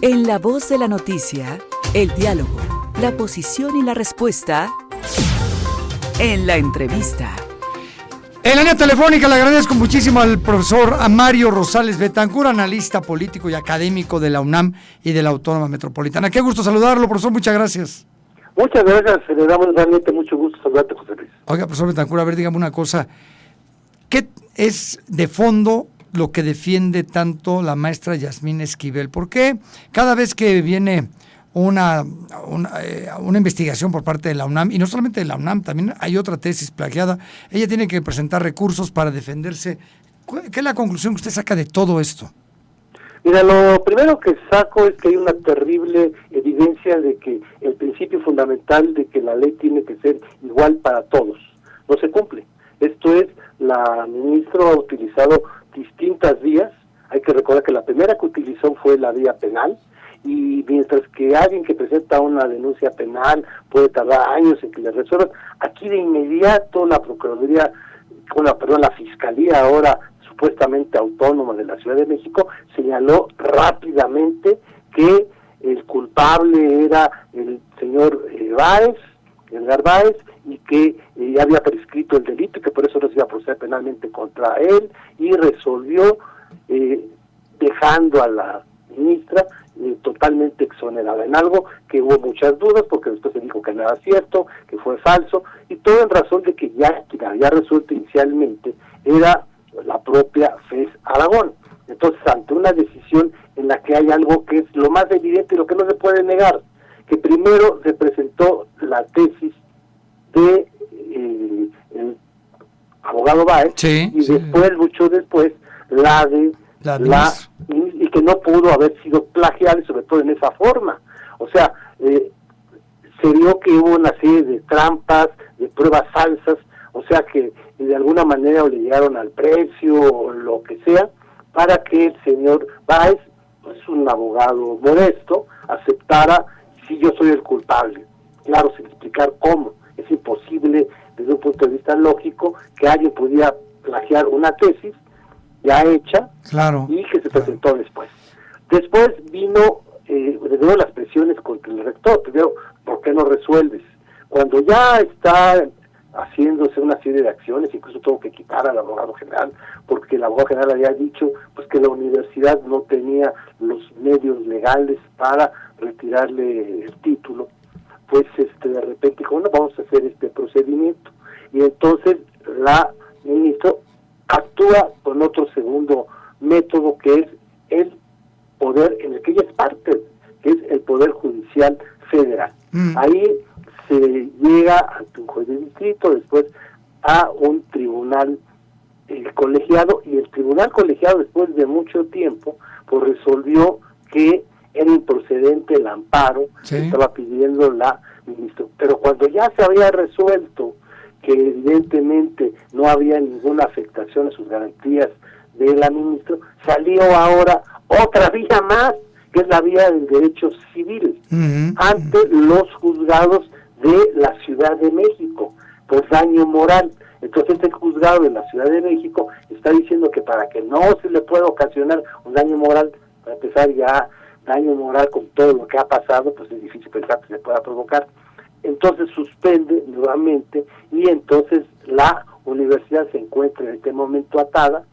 En La Voz de la Noticia, el diálogo, la posición y la respuesta en la entrevista. En la línea telefónica le agradezco muchísimo al profesor Mario Rosales Betancur, analista político y académico de la UNAM y de la Autónoma Metropolitana. Qué gusto saludarlo, profesor, muchas gracias. Muchas gracias, le damos realmente mucho gusto saludarte, José Luis. Oiga, profesor Betancur, a ver, dígame una cosa. ¿Qué es de fondo lo que defiende tanto la maestra Yasmín Esquivel? ¿Por qué cada vez que viene una investigación por parte de la UNAM, y no solamente de la UNAM, también hay otra tesis plagiada, ella tiene que presentar recursos para defenderse? ¿Qué es la conclusión que usted saca de todo esto? Mira, lo primero que saco es que hay una terrible evidencia de que el principio fundamental de que la ley tiene que ser igual para todos no se cumple. Esto es, la ministra ha utilizado distintas vías. Hay que recordar que la primera que utilizó fue la vía penal, y mientras que alguien que presenta una denuncia penal puede tardar años en que le resuelvan, aquí de inmediato la Procuraduría, la Fiscalía ahora supuestamente autónoma de la Ciudad de México, señaló rápidamente que el culpable era el señor Edgar Báez, y que ya había prescrito el delito y que por eso no se iba a proceder penalmente contra él, y resolvió dejando a la ministra totalmente exonerada en algo que hubo muchas dudas, porque después se dijo que no era cierto, que fue falso, y todo en razón de que quien había resuelto inicialmente era la propia FES Aragón. Entonces, ante una decisión en la que hay algo que es lo más evidente y lo que no se puede negar, que primero se presentó la tesis de el abogado Báez, sí, y después, mucho después, la de y que no pudo haber sido plagiada, y sobre todo en esa forma. O sea, se vio que hubo una serie de trampas, de pruebas falsas, o sea que de alguna manera le llegaron al precio o lo que sea, para que el señor Báez, pues un abogado modesto, aceptara: si yo soy el culpable. Claro, sin explicar cómo. Es imposible desde un punto de vista lógico que alguien pudiera plagiar una tesis ya hecha, claro, y que se presentó después. Después vino de nuevo las presiones contra el rector. Primero, ¿por qué no resuelves? Cuando ya está haciéndose una serie de acciones, incluso tuvo que quitar al abogado general, porque el abogado general había dicho pues que la universidad no tenía los medios legales para retirarle el título. Pues de repente dijo: bueno, vamos a hacer este procedimiento, y entonces la ministra actúa con otro segundo método, que es el poder en el que ella es parte, que es el Poder Judicial Federal. Ahí se llega ante un juez de distrito, después a un tribunal colegiado, y el tribunal colegiado, después de mucho tiempo, pues resolvió que era improcedente el amparo que estaba pidiendo la ministra. Pero cuando ya se había resuelto que evidentemente no había ninguna afectación a sus garantías de la ministra, salió ahora otra vía más, que es la vía del derecho civil, ante los juzgados de la Ciudad de México, por daño moral. Entonces el juzgado de la Ciudad de México está diciendo que para que no se le pueda ocasionar un daño moral, para empezar ya daño moral con todo lo que ha pasado, pues es difícil pensar que se pueda provocar. Entonces suspende nuevamente, y entonces la universidad se encuentra en este momento atada,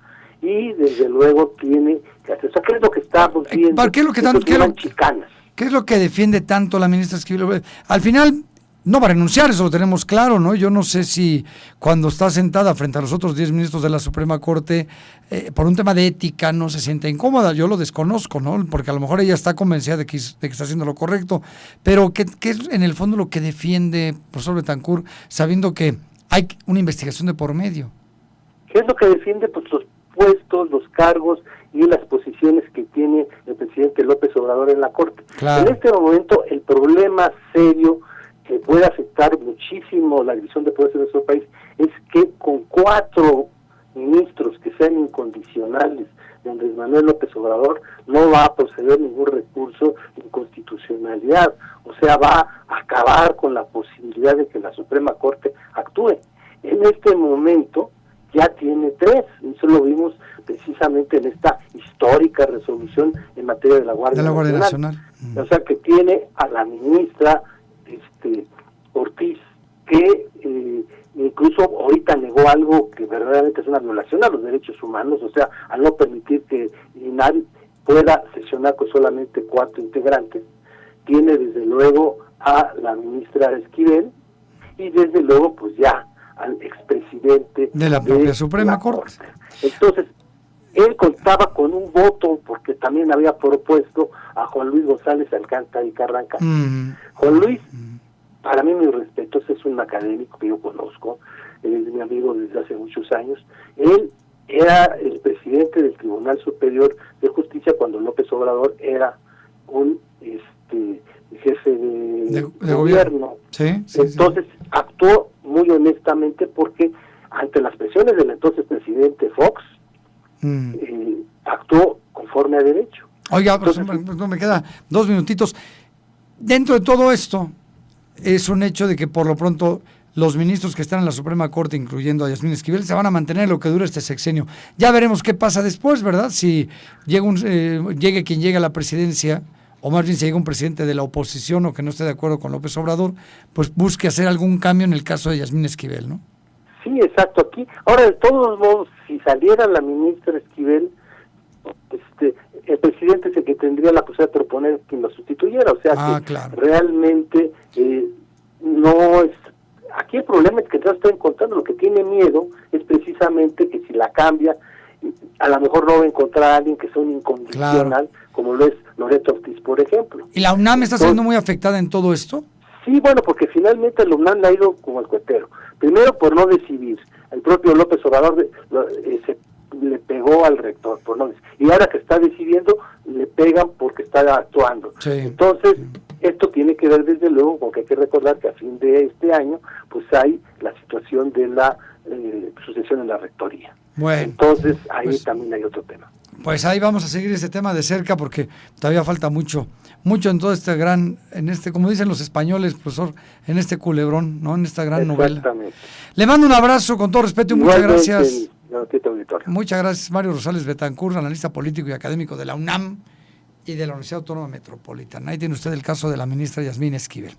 y desde luego tiene que hacer. O sea, ¿qué es lo que estamos viendo? ¿Qué es lo que defiende tanto la ministra Esquivel? Al final no va a renunciar, eso lo tenemos claro, ¿no? Yo no sé si cuando está sentada frente a los otros 10 ministros de la Suprema Corte, por un tema de ética, no se siente incómoda. Yo lo desconozco, ¿no? Porque a lo mejor ella está convencida de que está haciendo lo correcto. Pero ¿qué es en el fondo lo que defiende, profesor Betancur, sabiendo que hay una investigación de por medio? ¿Qué es lo que defiende? Pues los puestos, los cargos y las posiciones que tiene el presidente López Obrador en la Corte. Claro. En este momento, el problema serio que puede afectar muchísimo la división de poderes en nuestro país es que con 4 ministros que sean incondicionales de Andrés Manuel López Obrador, no va a proceder ningún recurso de inconstitucionalidad. O sea, va a acabar con la posibilidad de que la Suprema Corte actúe. En este momento, ya tiene 3. Eso lo vimos precisamente en esta histórica resolución en materia de la Guardia Nacional. O sea, que tiene a la ministra Ortiz, que incluso ahorita negó algo que verdaderamente es una violación a los derechos humanos, o sea, al no permitir que INAI pueda sesionar con solamente 4 integrantes. Tiene desde luego a la ministra Esquivel y desde luego pues ya al expresidente de la propia Suprema Corte. Entonces, él contaba con un voto porque también había propuesto a Juan Luis González Alcántara y Carranca. Juan Luis, para mí, mis respetos, es un académico que yo conozco, él es mi amigo desde hace muchos años. Él era el presidente del Tribunal Superior de Justicia cuando López Obrador era un jefe de gobierno. Sí, entonces actuó muy honestamente porque ante las presiones del entonces presidente Fox actuó conforme a derecho. Oiga, entonces, no me queda 2 minutitos. Dentro de todo esto es un hecho de que por lo pronto los ministros que están en la Suprema Corte, incluyendo a Yasmín Esquivel, se van a mantener lo que dura este sexenio. Ya veremos qué pasa después, ¿verdad? Si llegue quien llegue a la presidencia, o más bien si llega un presidente de la oposición o que no esté de acuerdo con López Obrador, pues busque hacer algún cambio en el caso de Yasmín Esquivel, ¿no? Sí, exacto. Aquí, ahora, de todos modos, si saliera la ministra Esquivel, el presidente es el que tendría la posibilidad de proponer quien lo sustituyera. O sea claro. Realmente no es... Aquí el problema es que ya está encontrando, lo que tiene miedo es precisamente que si la cambia, a lo mejor no va a encontrar a alguien que sea un incondicional, como lo es Loreto Ortiz, por ejemplo. ¿Y la UNAM está siendo muy afectada en todo esto? Sí, bueno, porque finalmente la UNAM le ha ido como el cuetero. Primero por no decidir. El propio López Obrador le pegó al rector por no decidir. Y ahora que está decidiendo, le pegan porque está actuando. Sí. Entonces, esto tiene que ver desde luego con que hay que recordar que a fin de este año, pues hay la situación de la sucesión en la rectoría. Bueno, entonces ahí también hay otro tema. Pues ahí vamos a seguir este tema de cerca porque todavía falta mucho en todo este como dicen los españoles, profesor, en este culebrón, ¿no? En esta gran novela. Le mando un abrazo con todo respeto y muchas gracias. Muchas gracias, Mario Rosales Betancur, analista político y académico de la UNAM y de la Universidad Autónoma Metropolitana. Ahí tiene usted el caso de la ministra Yasmín Esquivel.